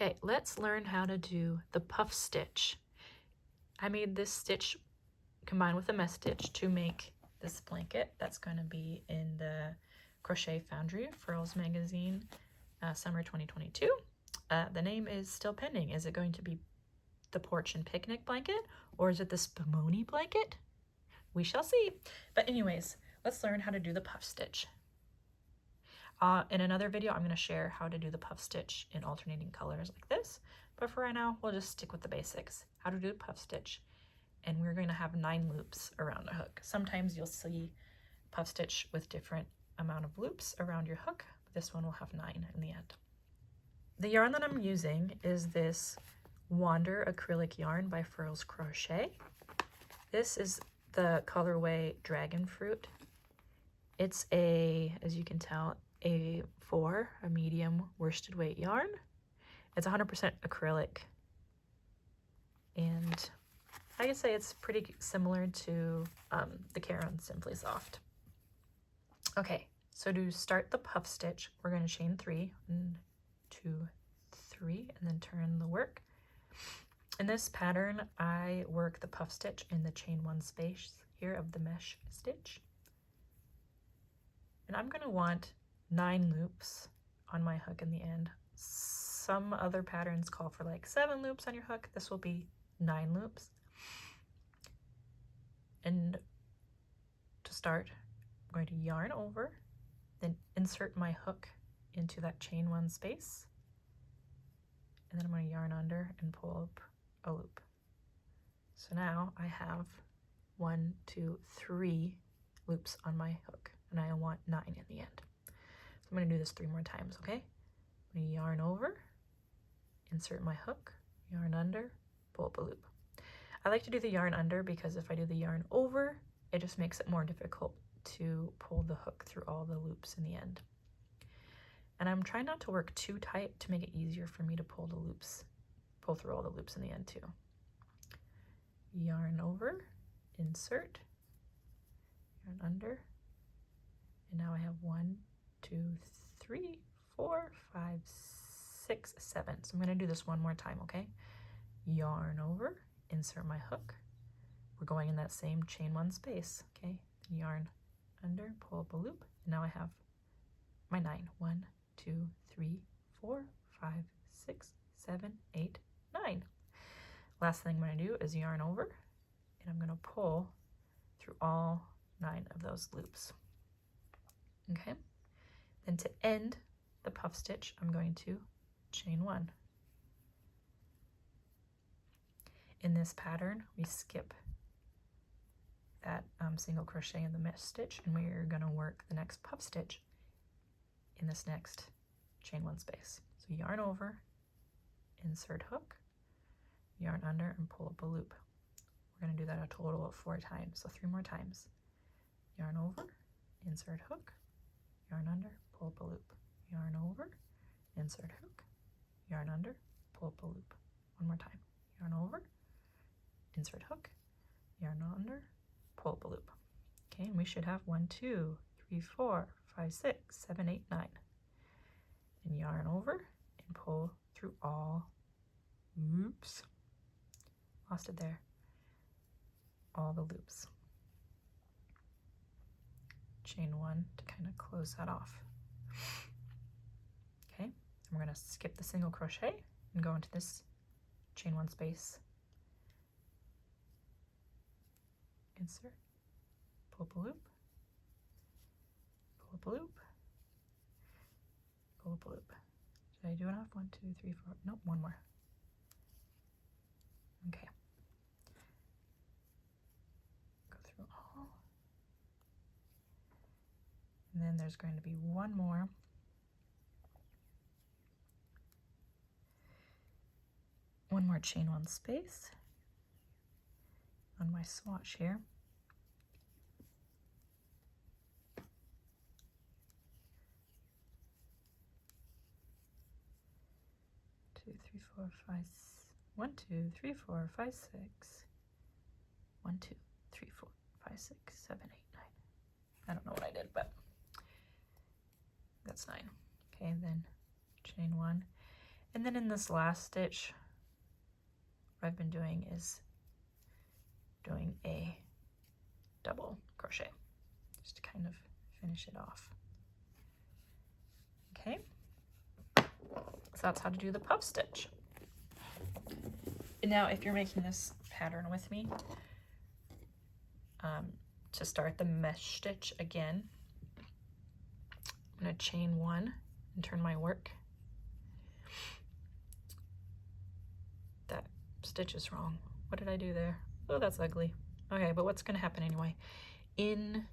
Okay, let's learn how to do the puff stitch. I made this stitch combined with a mesh stitch to make this blanket that's going to be in the Crochet Foundry Furls magazine summer 2022. The name is still pending. Is it going to be the porch and picnic blanket, or is it the spumoni blanket? We shall see. But anyways, let's learn how to do the puff stitch. In another video, I'm going to share how to do the puff stitch in alternating colors like this. But for right now, we'll just stick with the basics. How to do puff stitch. And we're going to have 9 loops around the hook. Sometimes you'll see puff stitch with different amount of loops around your hook. But this one will have 9 in the end. The yarn that I'm using is this Wander acrylic yarn by Furls Crochet. This is the colorway Dragon Fruit. It's a, as you can tell, a medium worsted weight yarn. It's 100% acrylic, and I can say it's pretty similar to the Caron Simply Soft. Okay, so to start the puff stitch, we're going to chain 3, 1, 2, 3, and then turn the work. In this pattern, I work the puff stitch in the chain 1 space here of the mesh stitch. And I'm going to want 9 loops on my hook in the end. Some other patterns call for like 7 loops on your hook. This will be 9 loops. And to start, I'm going to yarn over, then insert my hook into that chain 1 space. And then I'm going to yarn under and pull up a loop. So now I have 1, 2, 3 loops on my hook, and I want 9 in the end. So I'm going to do this 3 more times, okay? I'm going to yarn over, insert my hook, yarn under, pull up a loop. I like to do the yarn under because if I do the yarn over, it just makes it more difficult to pull the hook through all the loops in the end. And I'm trying not to work too tight to make it easier for me to pull through all the loops in the end too. Yarn over, insert, yarn under, and now I have 1, 2, 3, 4, 5, 6, 7. So I'm going to do this one more time, okay? Yarn over, insert my hook. We're going in that same chain 1 space, okay? Yarn under, pull up a loop, and now I have my 9. 1, 2, 3, 4, 5, 6, 7, 8, 9. Last thing I'm going to do is yarn over, and I'm going to pull through all 9 of those loops. Okay? Then to end the puff stitch, I'm going to chain 1. In this pattern, we skip that single crochet in the mesh stitch, and we're going to work the next puff stitch in this next chain 1 space. So yarn over, insert hook, yarn under, and pull up a loop. We're going to do that a total of 4 times, so 3 more times. Yarn over, insert hook, yarn under, pull up a loop. Yarn over, insert hook, yarn under, pull up a loop. One more time. Yarn over, insert hook, yarn under, pull up a loop. Okay, and we should have 1, 2, 3, 4, 5, 6, 7, 8, 9. And yarn over and pull through all, oops, lost it there, all the loops. Chain 1 to kind of close that off. Okay, and we're going to skip the single crochet and go into this chain 1 space. Insert, pull up a loop, pull up a loop, pull up a loop. Did I do enough? 1, 2, 3, 4, nope, 1 more. Okay. Go through all. And then there's going to be 1 more. One more chain 1 space on my swatch here. 2, 3, 4, 5, 1, 2, 3, 4, 5, 6. 1, 2, 3, 4, 5, 6, 7, 8, 9. I don't know what I did, but that's 9. Okay, then chain 1. And then in this last stitch, what I've been doing is doing a double crochet just to kind of finish it off. Okay, so that's how to do the puff stitch. And now if you're making this pattern with me, to start the mesh stitch again, I'm going to chain 1 and turn my work. That stitch is wrong. What did I do there? Oh, that's ugly. Okay, but what's going to happen anyway? In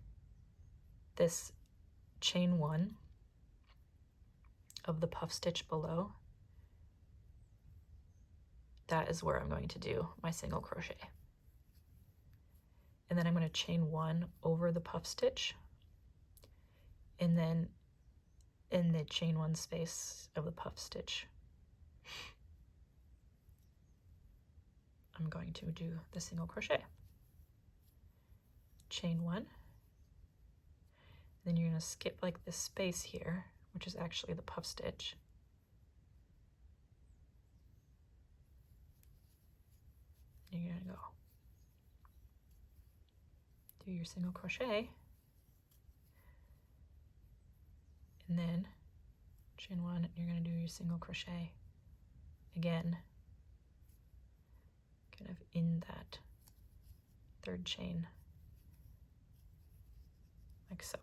this chain 1 of the puff stitch below, that is where I'm going to do my single crochet. And then I'm going to chain 1 over the puff stitch, and then in the chain 1 space of the puff stitch, I'm going to do the single crochet. Chain 1, then you're going to skip like this space here, which is actually the puff stitch. You're going to go do your single crochet, and then chain 1, you're going to do your single crochet again, kind of in that third chain, like so.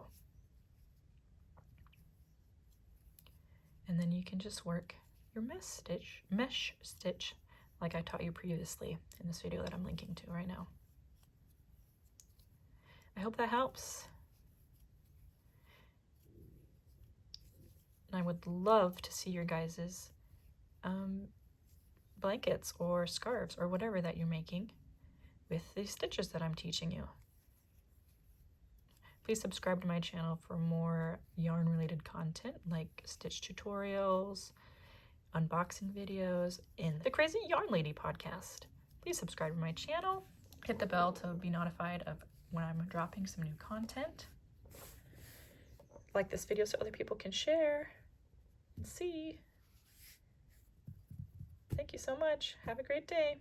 And then you can just work your mesh stitch like I taught you previously in this video that I'm linking to right now. I hope that helps. And I would love to see your guys's blankets or scarves or whatever that you're making with these stitches that I'm teaching you. Please subscribe to my channel for more yarn related content like stitch tutorials, unboxing videos, and the Crazy Yarn Lady podcast. Please subscribe to my channel. Hit the bell to be notified of when I'm dropping some new content. Like this video so other people can share and see. Thank you so much. Have a great day.